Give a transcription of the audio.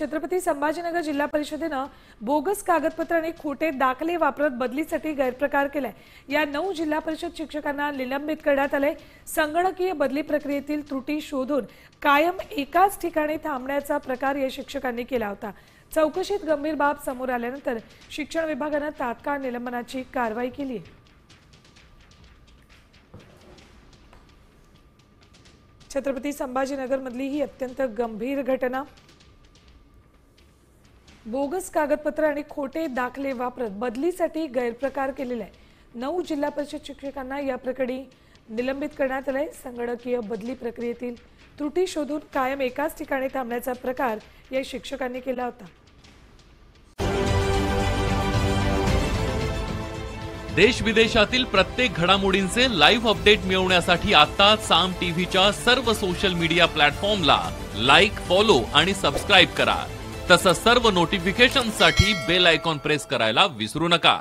छत्रपती संभाजीनगर जिल्हा परिषदेनं बोगस कागदपत्र आणि खोटे दाखले वापरत बदलीसाठी गैरप्रकार केलाय। या 9 जिल्हा परिषद शिक्षकांना निलंबित करण्यात आले। संगणकीय बदली प्रक्रियेतील त्रुटी शोधून कायम एकाच ठिकाणी थांबण्याचा प्रकार या शिक्षकांनी केला होता। चौकशीत गंभीर बाब समोर आल्यानंतर शिक्षण विभागाने तात्काळ निलंबनाची कारवाई केली आहे। छत्रपती संभाजीनगर मधली ही अत्यंत गंभीर घटना। बोगस कागदपत्र आणि खोटे दाखले वापरत बदलीसाठी गैरप्रकार केलेला आहे। 9 जिल्हा परिषद शिक्षकांना या प्रकरणी निलंबित करण्यात आले। संगणकीय बदली प्रक्रियेतील त्रुटी शोधून कायम एकाच ठिकाणी थांबण्याचा प्रकार या शिक्षकांनी केला होता। देश विदेशातील प्रत्येक घडामोडींचे लाईव्ह अपडेट मिळवण्यासाठी आता साम टीव्हीच्या सर्व सोशल मीडिया प्लॅटफॉर्मला लाईक, फॉलो आणि सबस्क्राइब करा। तसंच सर्व नोटिफिकेशनसाठी बेल आयकॉन प्रेस करायला विसरू नका।